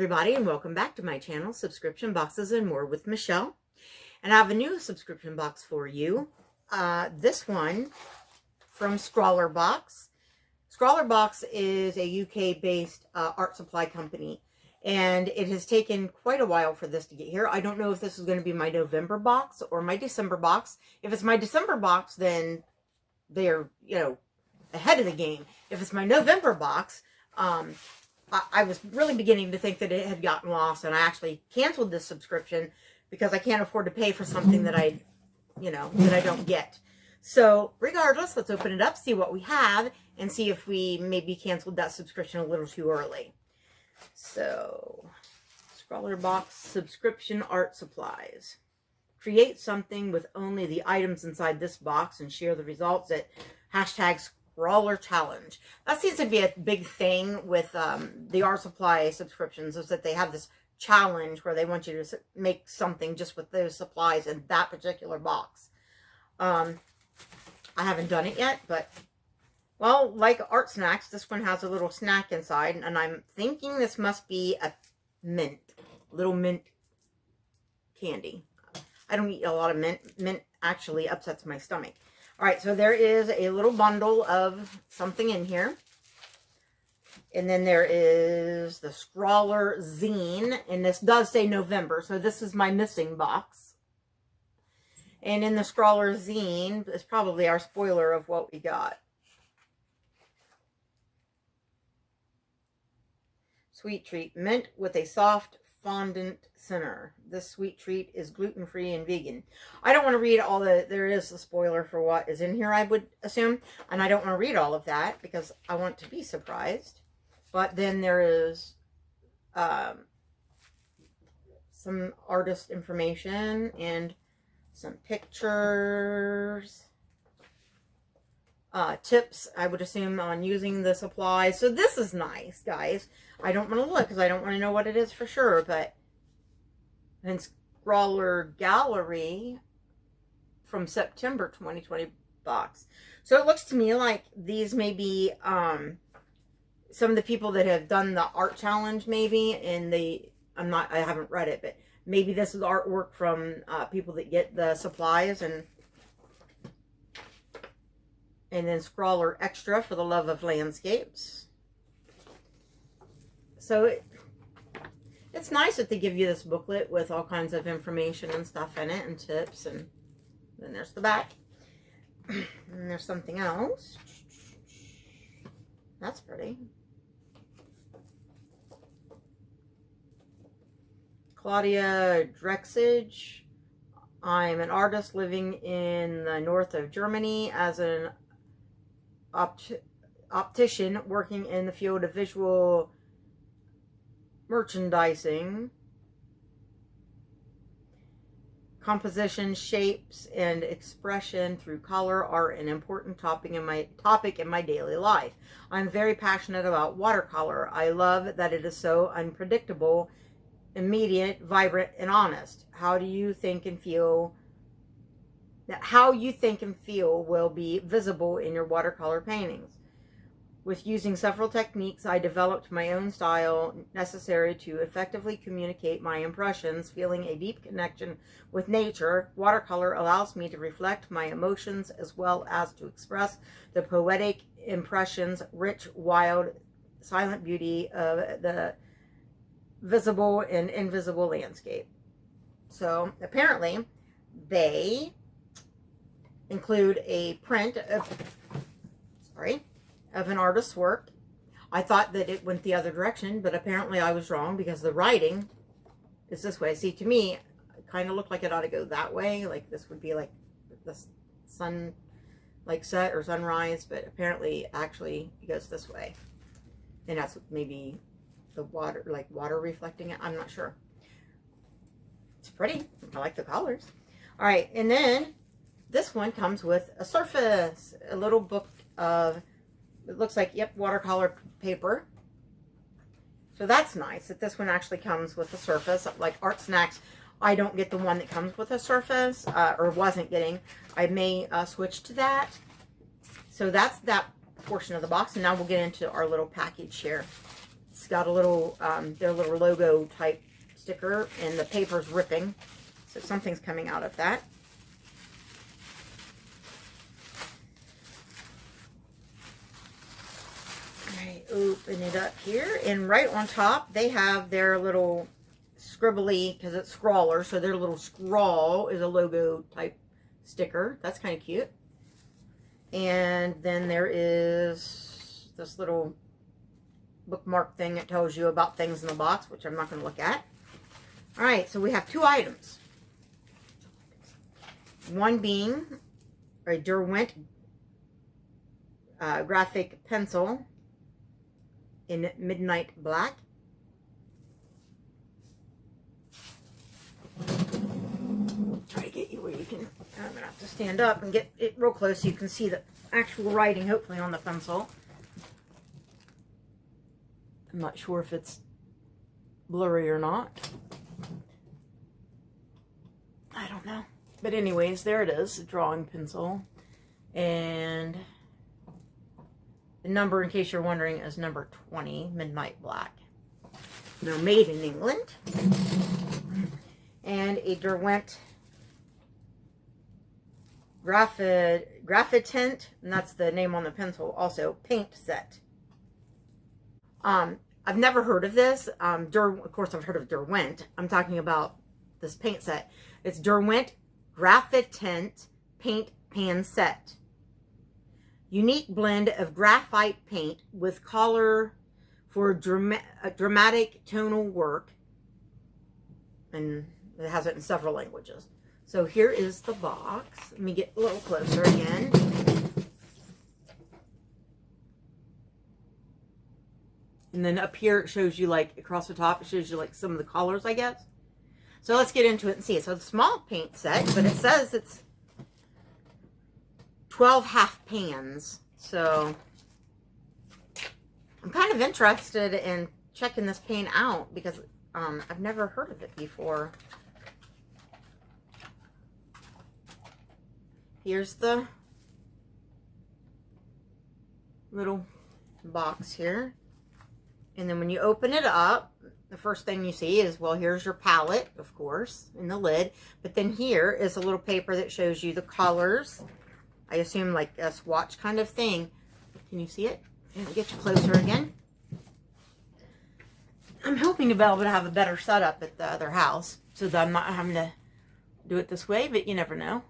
everybody, and welcome back to my channel, Subscription Boxes and More with Michelle. And I have a new subscription box for you. This one from ScrawlrBox. ScrawlrBox is a UK-based art supply company, and it has taken quite a while for this to get here. I don't know if this is going to be my November box or my December box. If it's my December box, then they're, ahead of the game. If it's my November box, I was really beginning to think that it had gotten lost, and I actually canceled this subscription because I can't afford to pay for something that I don't get. So regardless, let's open it up, see what we have, and see if we maybe canceled that subscription a little too early. So, ScrawlrBox subscription art supplies. Create something with only the items inside this box and share the results at #ScrawlrChallenge. That seems to be a big thing with the art supply subscriptions, is that they have this challenge where they want you to make something just with those supplies in that particular box. I haven't done it yet, but, well, like art snacks, this one has a little snack inside, and I'm thinking this must be a little mint candy. I don't eat a lot of mint. Mint actually upsets my stomach. All right, so there is a little bundle of something in here. And then there is the Scrawler Zine, and this does say November, so this is my missing box. And in the Scrawler Zine is probably our spoiler of what we got. Sweet treat, mint with a soft fondant center. This sweet treat is gluten-free and vegan. I don't want to read all there is a spoiler for what is in here, I would assume. And I don't want to read all of that because I want to be surprised. But then there is some artist information and some pictures. Tips, I would assume, on using the supplies. So this is nice, guys. I don't want to look because I don't want to know what it is for sure. But then Scrawler Gallery from September 2020 box. So it looks to me like these may be some of the people that have done the art challenge, maybe. And I haven't read it, but maybe this is artwork from people that get the supplies. And then Scrawler Extra for the love of landscapes. So it's nice that they give you this booklet with all kinds of information and stuff in it and tips. And then there's the back. And there's something else. That's pretty. Claudia Drexage. I'm an artist living in the north of Germany as an optician working in the field of visual merchandising. Composition, shapes, and expression through color are an important topic in my daily life. I'm very passionate about watercolor. I love that it is so unpredictable, immediate, vibrant, and honest. How you think and feel will be visible in your watercolor paintings. With using several techniques, I developed my own style necessary to effectively communicate my impressions. Feeling a deep connection with nature, watercolor allows me to reflect my emotions as well as to express the poetic impressions, rich, wild, silent beauty of the visible and invisible landscape. So apparently they include a print of an artist's work. I thought that it went the other direction, but apparently I was wrong because the writing is this way. See, to me, it kind of looked like it ought to go that way. Like this would be like the sun, like set or sunrise, but apparently actually it goes this way. And that's maybe the water, like water reflecting it. I'm not sure. It's pretty. I like the colors. All right, and then this one comes with a surface, a little book of, it looks like, yep, watercolor paper. So that's nice that this one actually comes with a surface. Like Art Snacks, I don't get the one that comes with a surface, or wasn't getting. I may switch to that. So that's that portion of the box. And now we'll get into our little package here. It's got a little, their little logo type sticker, and the paper's ripping. So something's coming out of that. I open it up here, and right on top, they have their little scribbly, because it's Scrawler, so their little scrawl is a logo type sticker. That's kind of cute. And then there is this little bookmark thing that tells you about things in the box, which I'm not going to look at. All right, so we have 2 items. One being a Derwent graphic pencil in Midnight Black. Try to get you where you can. I'm going to have to stand up and get it real close so you can see the actual writing, hopefully, on the pencil. I'm not sure if it's blurry or not. I don't know. But anyways, there it is, a drawing pencil. And the number, in case you're wondering, is number 20, Midnight Black. They're made in England. And a Derwent Graphitent, and that's the name on the pencil, also paint set. I've never heard of this. Of course, I've heard of Derwent. I'm talking about this paint set. It's Derwent Graphitent Paint Pan Set. Unique blend of graphite paint with color for dramatic tonal work. And it has it in several languages. So here is the box. Let me get a little closer again. And then up here it shows you, like, across the top, it shows you, like, some of the colors, I guess. So let's get into it and see. So it's a small paint set, but it says it's 12 half pans. So I'm kind of interested in checking this paint out because I've never heard of it before. Here's the little box here. And then when you open it up, the first thing you see is, well, here's your palette, of course, in the lid. But then here is a little paper that shows you the colors. I assume like a swatch kind of thing. Can you see it? And I'll get you closer again. I'm hoping to be able to have a better setup at the other house so that I'm not having to do it this way, but you never know.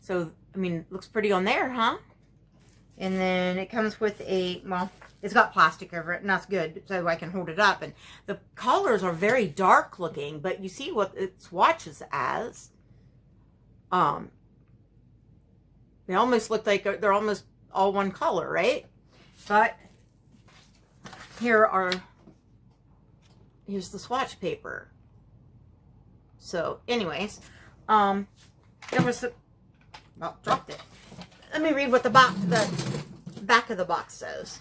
So, I mean, looks pretty on there, huh? And then it comes with a, well, it's got plastic over it, and that's good, so I can hold it up. And the colors are very dark looking, but you see what it swatches as. They almost look like they're almost all one color, right? But here's the swatch paper. So, anyways, there was the, well, dropped it. Let me read what the back of the box says.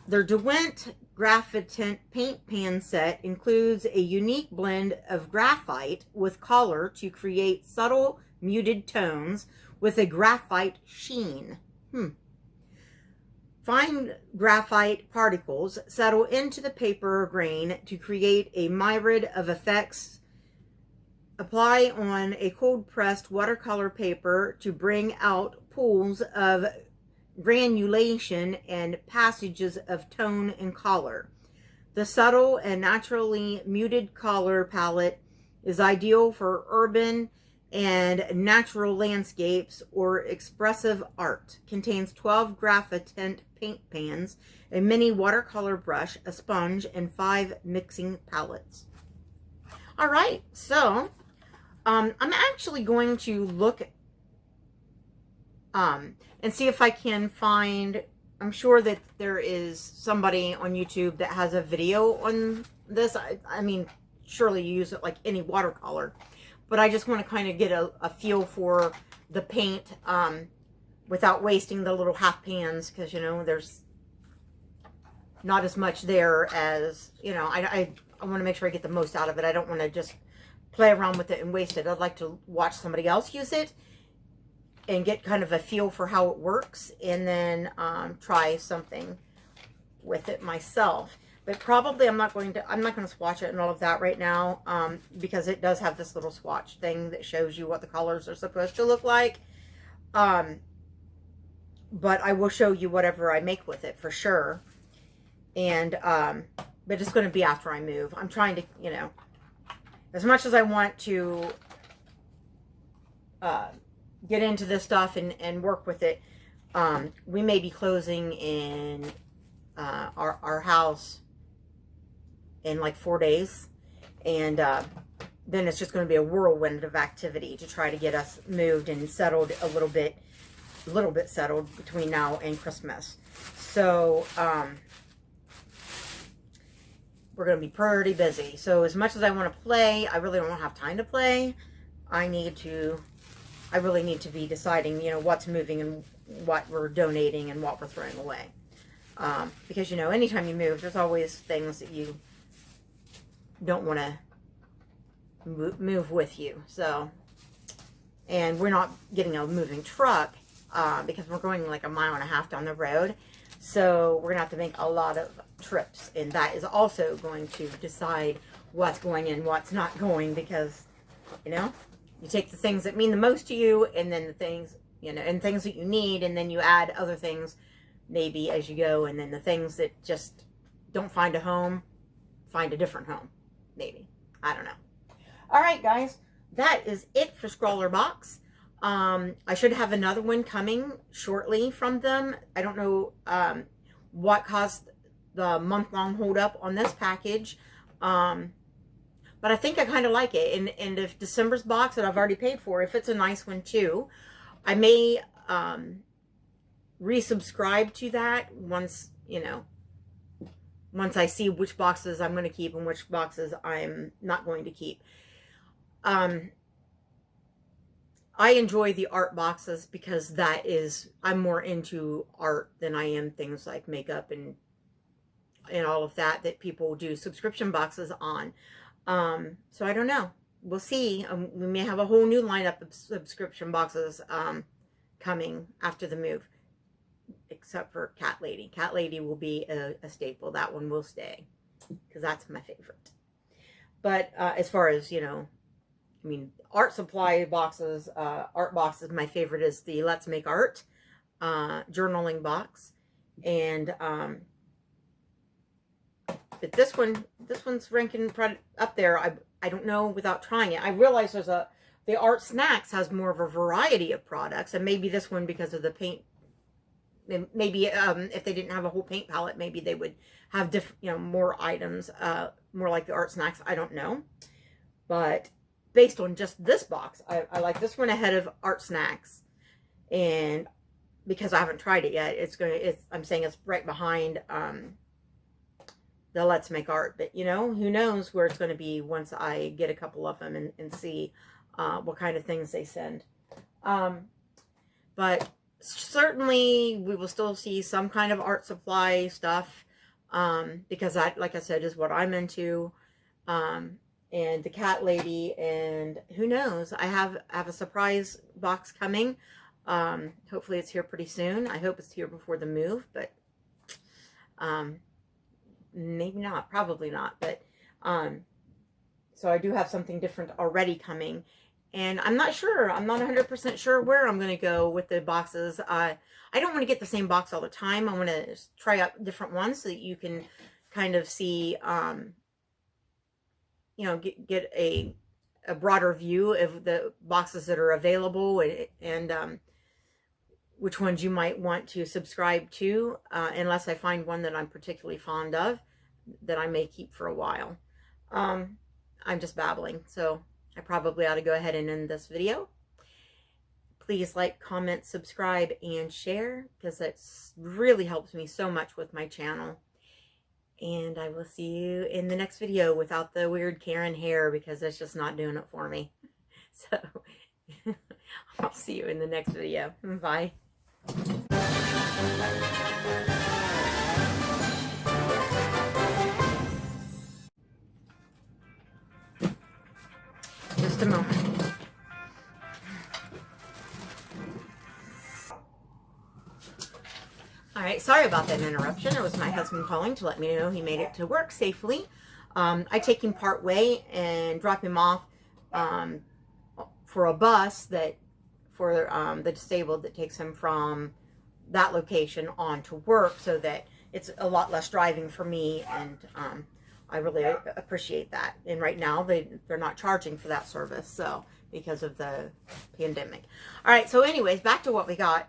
The Derwent Graphitent Paint Pan Set includes a unique blend of graphite with color to create subtle muted tones with a graphite sheen. Fine graphite particles settle into the paper grain to create a myriad of effects. Apply on a cold-pressed watercolor paper to bring out pools of granulation and passages of tone and color. The subtle and naturally muted color palette is ideal for urban and natural landscapes or expressive art. Contains 12 graphitent paint pans, a mini watercolor brush, a sponge, and 5 mixing palettes. All right, so I'm actually going to look and see if I can find, I'm sure that there is somebody on YouTube that has a video on this. I mean, surely you use it like any watercolor, but I just want to kind of get a feel for the paint without wasting the little half pans, because, you know, there's not as much there as, you know, I want to make sure I get the most out of it. I don't want to just play around with it and waste it. I'd like to watch somebody else use it and get kind of a feel for how it works, and then try something with it myself. But probably I'm not going to swatch it and all of that right now, because it does have this little swatch thing that shows you what the colors are supposed to look like. But I will show you whatever I make with it for sure. And but it's going to be after I move. I'm trying to, you know, as much as I want to get into this stuff and work with it, we may be closing in our house in like 4 days, and then it's just going to be a whirlwind of activity to try to get us moved and settled a little bit settled between now and Christmas. So we're going to be pretty busy. So as much as I want to play, I really don't have time to play. I really need to be deciding, you know, what's moving and what we're donating and what we're throwing away. Because, you know, anytime you move, there's always things that you don't want to move with you. So, and we're not getting a moving truck because we're going like 1.5 miles down the road. So we're going to have to make a lot of trips. And that is also going to decide what's going in, what's not going, because, you know, you take the things that mean the most to you, and then the things, you know, and things that you need, and then you add other things maybe as you go, and then the things that just don't find a home, find a different home, maybe. I don't know. All right, guys, that is it for ScrawlrBox. I should have another one coming shortly from them. I don't know what caused the month-long hold-up on this package, but I think I kind of like it. And if December's box that I've already paid for, if it's a nice one too, I may resubscribe to that once, you know, once I see which boxes I'm going to keep and which boxes I'm not going to keep. I enjoy the art boxes because that is, I'm more into art than I am things like makeup and all of that people do subscription boxes on. So I don't know. We'll see. We may have a whole new lineup of subscription boxes coming after the move, except for Cat Lady. Cat Lady will be a staple. That one will stay because that's my favorite. But as far as, you know, I mean, art supply boxes, art boxes, my favorite is the Let's Make Art journaling box. And but this one's ranking up there. I don't know without trying it. I realize the Art Snacks has more of a variety of products, and maybe this one, because of the paint, maybe if they didn't have a whole paint palette, maybe they would have different, you know, more items, more like the Art Snacks. I don't know, but based on just this box, I like this one ahead of Art Snacks, and because I haven't tried it yet, I'm saying it's right behind the Let's Make Art. But, you know, who knows where it's going to be once I get a couple of them and see what kind of things they send. But certainly we will still see some kind of art supply stuff, because that, like I said, is what I'm into. And the Cat Lady, and who knows, I have a surprise box coming. Hopefully it's here pretty soon. I hope it's here before the move, but maybe not, probably not. But so I do have something different already coming, and I'm not sure. I'm not 100% sure where I'm going to go with the boxes. I don't want to get the same box all the time. I want to try out different ones so that you can kind of see, you know, get a broader view of the boxes that are available, and which ones you might want to subscribe to, unless I find one that I'm particularly fond of that I may keep for a while. I'm just babbling, so I probably ought to go ahead and end this video. Please like, comment, subscribe, and share, because it really helps me so much with my channel. And I will see you in the next video without the weird Karen hair, because it's just not doing it for me. So I'll see you in the next video. Bye. Just a moment. All right, sorry about that interruption. It was my husband calling to let me know he made it to work safely. I take him part way and drop him off for a bus that for the disabled that takes him from that location on to work, so that it's a lot less driving for me, and I really appreciate that. And right now they're not charging for that service, so because of the pandemic. All right, so anyways, back to what we got.